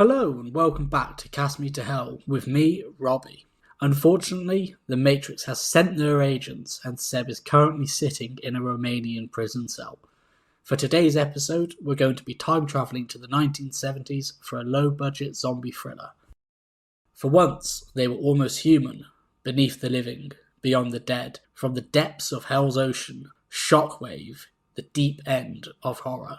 Hello and welcome back to Cast Me to Hell with me, Robbie. Unfortunately, the Matrix has sent their agents and Seb is currently sitting in a Romanian prison cell. For today's episode, we're going to be time travelling to the 1970s for a low-budget zombie thriller. For once, they were almost human, beneath the living, beyond the dead, from the depths of Hell's Ocean, Shockwave, the deep end of horror.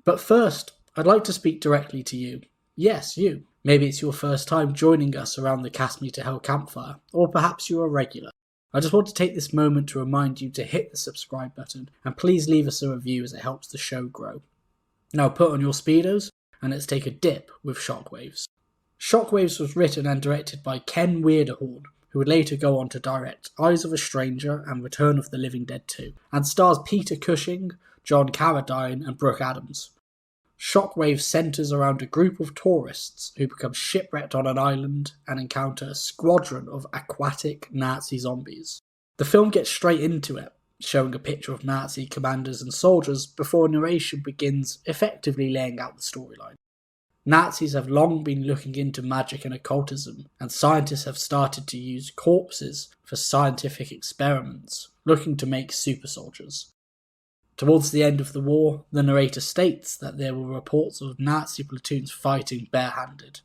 But first, I'd like to speak directly to you. Yes, you. Maybe it's your first time joining us around the Cast Me to Hell campfire, or perhaps you're a regular. I just want to take this moment to remind you to hit the subscribe button, and please leave us a review as it helps the show grow. Now put on your speedos, and let's take a dip with Shockwaves. Shockwaves was written and directed by Ken Weirderhorn, who would later go on to direct Eyes of a Stranger and Return of the Living Dead 2, and stars Peter Cushing, John Carradine, and Brooke Adams. Shockwave centres around a group of tourists who become shipwrecked on an island and encounter a squadron of aquatic Nazi zombies. The film gets straight into it, showing a picture of Nazi commanders and soldiers before narration begins effectively laying out the storyline. Nazis have long been looking into magic and occultism, and scientists have started to use corpses for scientific experiments, looking to make super soldiers. Towards the end of the war, the narrator states that there were reports of Nazi platoons fighting barehanded.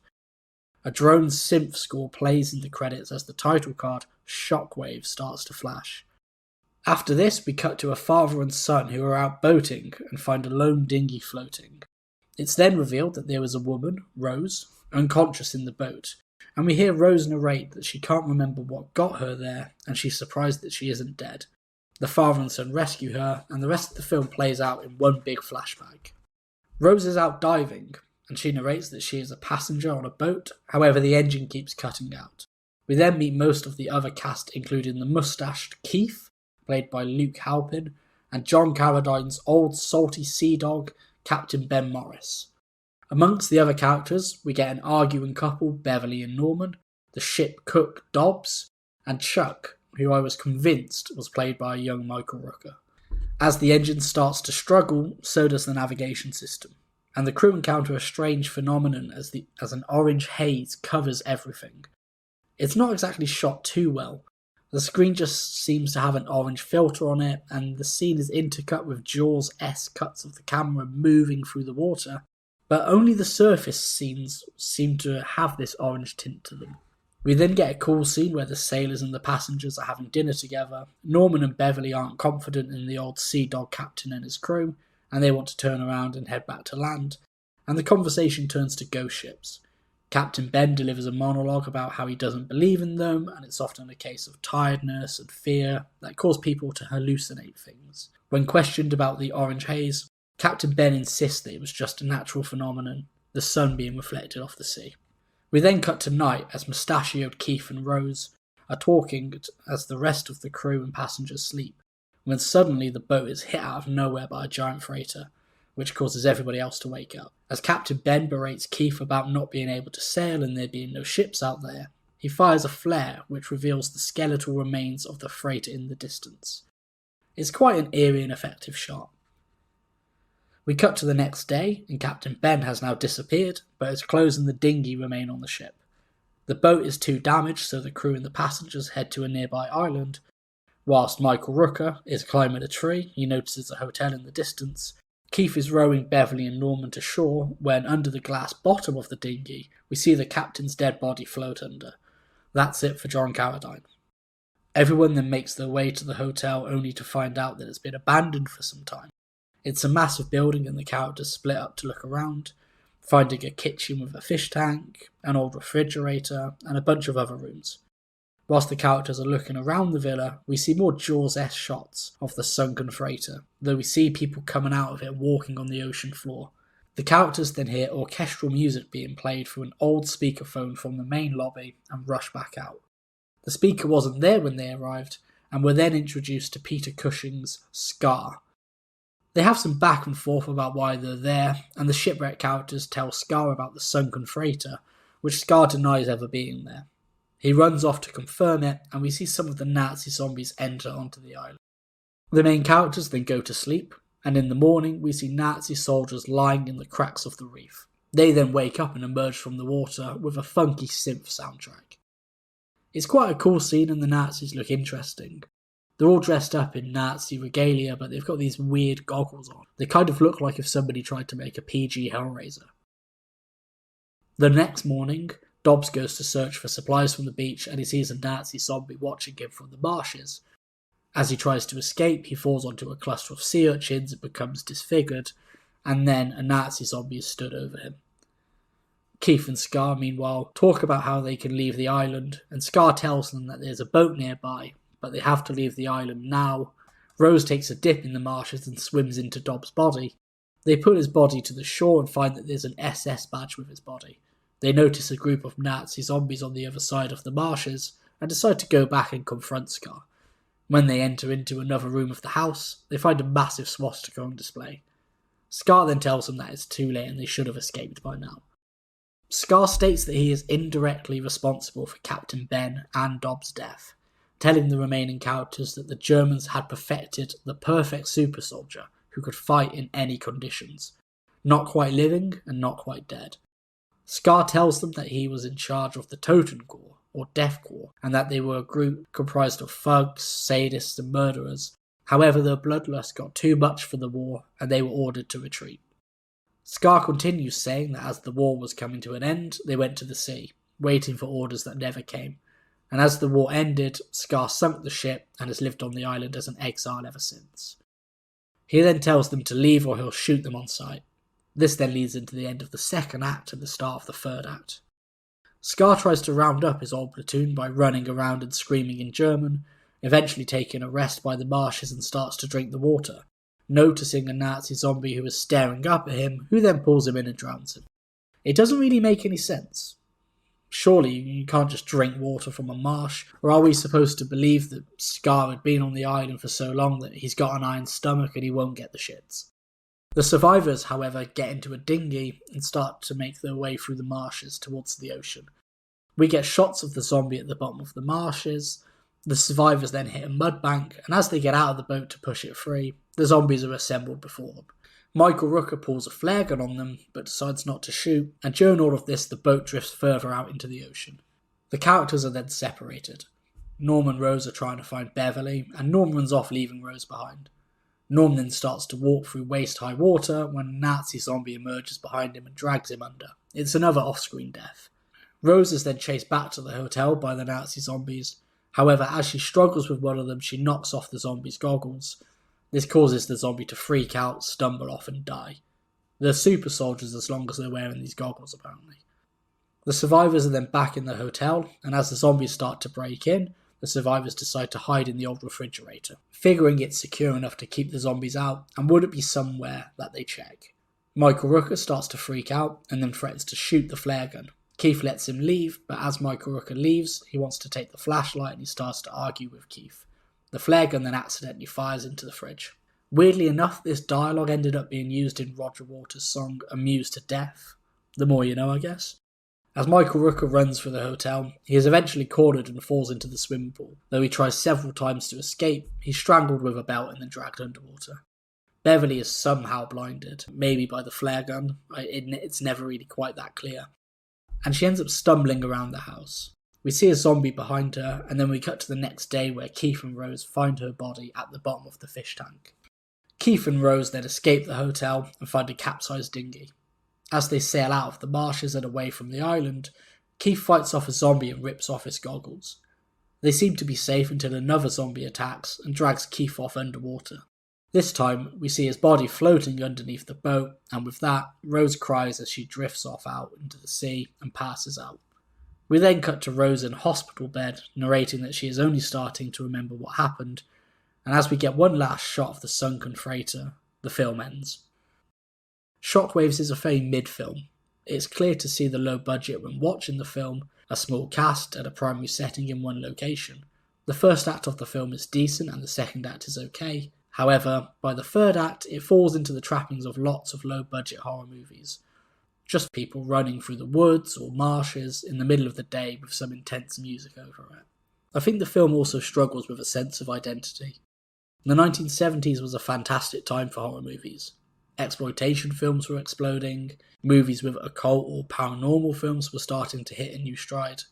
A drone synth score plays in the credits as the title card, Shockwave, starts to flash. After this, we cut to a father and son who are out boating and find a lone dinghy floating. It's then revealed that there was a woman, Rose, unconscious in the boat, and we hear Rose narrate that she can't remember what got her there and she's surprised that she isn't dead. The father and son rescue her, and the rest of the film plays out in one big flashback. Rose is out diving, and she narrates that she is a passenger on a boat, however the engine keeps cutting out. We then meet most of the other cast, including the moustached Keith, played by Luke Halpin, and John Carradine's old salty sea dog, Captain Ben Morris. Amongst the other characters, we get an arguing couple, Beverly and Norman, the ship cook Dobbs, and Chuck, who I was convinced was played by a young Michael Rooker. As the engine starts to struggle, so does the navigation system, and the crew encounter a strange phenomenon as an orange haze covers everything. It's not exactly shot too well. The screen just seems to have an orange filter on it, and the scene is intercut with Jaws-esque cuts of the camera moving through the water, but only the surface scenes seem to have this orange tint to them. We then get a cool scene where the sailors and the passengers are having dinner together. Norman and Beverly aren't confident in the old sea dog captain and his crew, and they want to turn around and head back to land, and the conversation turns to ghost ships. Captain Ben delivers a monologue about how he doesn't believe in them, and it's often a case of tiredness and fear that cause people to hallucinate things. When questioned about the orange haze, Captain Ben insists that it was just a natural phenomenon, the sun being reflected off the sea. We then cut to night as mustachioed Keith and Rose are talking as the rest of the crew and passengers sleep, when suddenly the boat is hit out of nowhere by a giant freighter, which causes everybody else to wake up. As Captain Ben berates Keith about not being able to sail and there being no ships out there, he fires a flare which reveals the skeletal remains of the freighter in the distance. It's quite an eerie and effective shot. We cut to the next day, and Captain Ben has now disappeared, but his clothes and the dinghy remain on the ship. The boat is too damaged, so the crew and the passengers head to a nearby island. Whilst Michael Rooker is climbing a tree, he notices a hotel in the distance. Keith is rowing Beverly and Norman to shore, when under the glass bottom of the dinghy, we see the captain's dead body float under. That's it for John Carradine. Everyone then makes their way to the hotel, only to find out that it's been abandoned for some time. It's a massive building and the characters split up to look around, finding a kitchen with a fish tank, an old refrigerator, and a bunch of other rooms. Whilst the characters are looking around the villa, we see more Jaws-esque shots of the sunken freighter, though we see people coming out of it walking on the ocean floor. The characters then hear orchestral music being played through an old speakerphone from the main lobby and rush back out. The speaker wasn't there when they arrived, and were then introduced to Peter Cushing's Scar. They have some back and forth about why they're there, and the shipwreck characters tell Scar about the sunken freighter, which Scar denies ever being there. He runs off to confirm it, and we see some of the Nazi zombies enter onto the island. The main characters then go to sleep, and in the morning we see Nazi soldiers lying in the cracks of the reef. They then wake up and emerge from the water with a funky synth soundtrack. It's quite a cool scene and the Nazis look interesting. They're all dressed up in Nazi regalia, but they've got these weird goggles on. They kind of look like if somebody tried to make a PG Hellraiser. The next morning, Dobbs goes to search for supplies from the beach and he sees a Nazi zombie watching him from the marshes. As he tries to escape, he falls onto a cluster of sea urchins and becomes disfigured, and then a Nazi zombie is stood over him. Keith and Scar, meanwhile, talk about how they can leave the island, and Scar tells them that there's a boat nearby, but they have to leave the island now. Rose takes a dip in the marshes and swims into Dobbs' body. They put his body to the shore and find that there's an SS badge with his body. They notice a group of Nazi zombies on the other side of the marshes and decide to go back and confront Scar. When they enter into another room of the house, they find a massive swastika on display. Scar then tells them that it's too late and they should have escaped by now. Scar states that he is indirectly responsible for Captain Ben and Dobbs' death, telling the remaining characters that the Germans had perfected the perfect super soldier who could fight in any conditions, not quite living and not quite dead. Scar tells them that he was in charge of the Toten Corps, or Death Corps, and that they were a group comprised of thugs, sadists and murderers. However, their bloodlust got too much for the war and they were ordered to retreat. Scar continues saying that as the war was coming to an end, they went to the sea, waiting for orders that never came. And as the war ended, Scar sunk the ship and has lived on the island as an exile ever since. He then tells them to leave or he'll shoot them on sight. This then leads into the end of the second act and the start of the third act. Scar tries to round up his old platoon by running around and screaming in German, eventually taking a rest by the marshes and starts to drink the water, noticing a Nazi zombie who is staring up at him, who then pulls him in and drowns him. It doesn't really make any sense. Surely you can't just drink water from a marsh, or are we supposed to believe that Scar had been on the island for so long that he's got an iron stomach and he won't get the shits? The survivors, however, get into a dinghy and start to make their way through the marshes towards the ocean. We get shots of the zombie at the bottom of the marshes. The survivors then hit a mud bank, and as they get out of the boat to push it free, the zombies are assembled before them. Michael Rooker pulls a flare gun on them, but decides not to shoot, and during all of this, the boat drifts further out into the ocean. The characters are then separated. Norm and Rose are trying to find Beverly, and Norm runs off, leaving Rose behind. Norm then starts to walk through waist-high water when a Nazi zombie emerges behind him and drags him under. It's another off-screen death. Rose is then chased back to the hotel by the Nazi zombies. However, as she struggles with one of them, she knocks off the zombie's goggles. This causes the zombie to freak out, stumble off and die. They're super soldiers as long as they're wearing these goggles, apparently. The survivors are then back in the hotel, and as the zombies start to break in, the survivors decide to hide in the old refrigerator, figuring it's secure enough to keep the zombies out and would it be somewhere that they check. Michael Rooker starts to freak out and then threatens to shoot the flare gun. Keith lets him leave, but as Michael Rooker leaves, he wants to take the flashlight and he starts to argue with Keith. The flare gun then accidentally fires into the fridge. Weirdly enough, this dialogue ended up being used in Roger Waters' song Amused to Death. The more you know, I guess. As Michael Rooker runs for the hotel, he is eventually cornered and falls into the swimming pool. Though he tries several times to escape, he's strangled with a belt and then dragged underwater. Beverly is somehow blinded, maybe by the flare gun. It's never really quite that clear. And she ends up stumbling around the house. We see a zombie behind her, and then we cut to the next day where Keith and Rose find her body at the bottom of the fish tank. Keith and Rose then escape the hotel and find a capsized dinghy. As they sail out of the marshes and away from the island, Keith fights off a zombie and rips off his goggles. They seem to be safe until another zombie attacks and drags Keith off underwater. This time, we see his body floating underneath the boat, and with that, Rose cries as she drifts off out into the sea and passes out. We then cut to Rose in a hospital bed, narrating that she is only starting to remember what happened, and as we get one last shot of the sunken freighter, the film ends. Shockwaves is a very mid-film. It's clear to see the low budget when watching the film, a small cast and a primary setting in one location. The first act of the film is decent and the second act is okay. However, by the third act, it falls into the trappings of lots of low-budget horror movies. Just people running through the woods or marshes in the middle of the day with some intense music over it. I think the film also struggles with a sense of identity. The 1970s was a fantastic time for horror movies. exploitation films were exploding, movies with occult or paranormal films were starting to hit a new stride,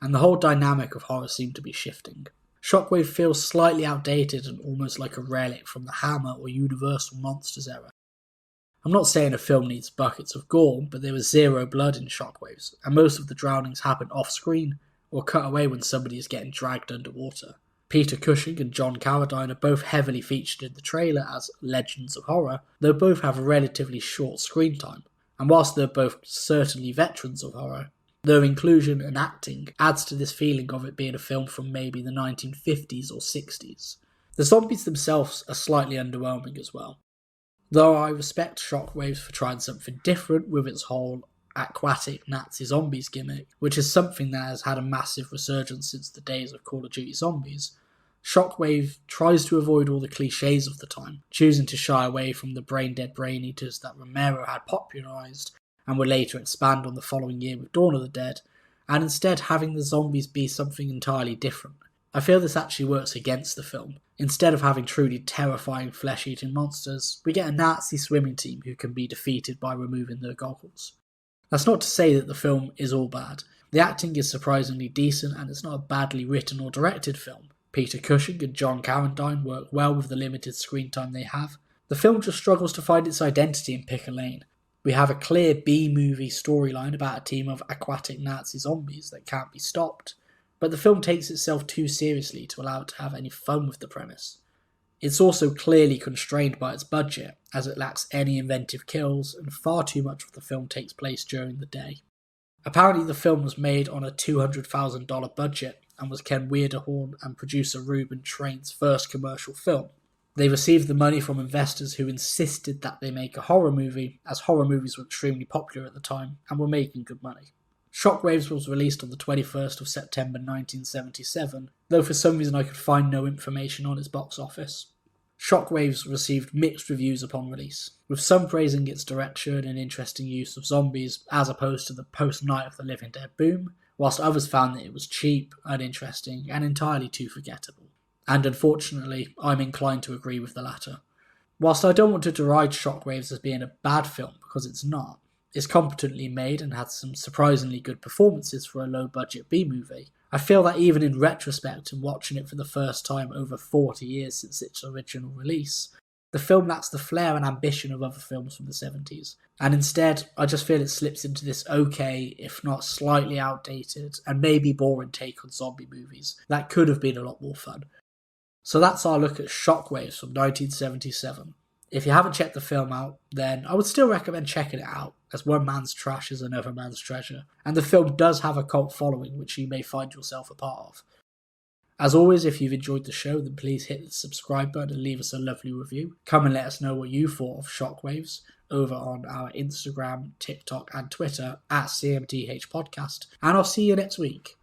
and the whole dynamic of horror seemed to be shifting. Shockwave feels slightly outdated and almost like a relic from the Hammer or Universal Monsters era. I'm not saying a film needs buckets of gore, but there was zero blood in Shockwaves, and most of the drownings happen off-screen or cut away when somebody is getting dragged underwater. Peter Cushing and John Carradine are both heavily featured in the trailer as Legends of Horror, though both have a relatively short screen time, and whilst they're both certainly veterans of horror, their inclusion and acting adds to this feeling of it being a film from maybe the 1950s or 60s. The zombies themselves are slightly underwhelming as well. Though I respect Shockwaves for trying something different with its whole aquatic Nazi zombies gimmick, which is something that has had a massive resurgence since the days of Call of Duty Zombies, Shockwave tries to avoid all the cliches of the time, choosing to shy away from the brain-dead brain eaters that Romero had popularised and would later expand on the following year with Dawn of the Dead, and instead having the zombies be something entirely different. I feel this actually works against the film. Instead of having truly terrifying flesh-eating monsters, we get a Nazi swimming team who can be defeated by removing their goggles. That's not to say that the film is all bad. The acting is surprisingly decent and it's not a badly written or directed film. Peter Cushing and John Carradine work well with the limited screen time they have. The film just struggles to find its identity and pick a lane. We have a clear B-movie storyline about a team of aquatic Nazi zombies that can't be stopped, but the film takes itself too seriously to allow it to have any fun with the premise. It's also clearly constrained by its budget, as it lacks any inventive kills, and far too much of the film takes place during the day. Apparently the film was made on a $200,000 budget, and was Ken Wiederhorn and producer Ruben Train's first commercial film. They received the money from investors who insisted that they make a horror movie, as horror movies were extremely popular at the time, and were making good money. Shockwaves was released on the 21st of September 1977, though for some reason I could find no information on its box office. Shockwaves received mixed reviews upon release, with some praising its direction and interesting use of zombies as opposed to the post-Night of the Living Dead boom, whilst others found that it was cheap, uninteresting, and entirely too forgettable. And unfortunately, I'm inclined to agree with the latter. Whilst I don't want to deride Shockwaves as being a bad film, because it's not, it's competently made and had some surprisingly good performances for a low-budget B-movie. I feel that even in retrospect and watching it for the first time over 40 years since its original release, the film lacks the flair and ambition of other films from the 70s, and instead I just feel it slips into this okay, if not slightly outdated, and maybe boring take on zombie movies that could have been a lot more fun. So that's our look at Shockwaves from 1977. If you haven't checked the film out, then I would still recommend checking it out, as one man's trash is another man's treasure, and the film does have a cult following which you may find yourself a part of. As always, if you've enjoyed the show, then please hit the subscribe button and leave us a lovely review. Come and let us know what you thought of Shockwaves over on our Instagram, TikTok and Twitter at CMTH Podcast, and I'll see you next week.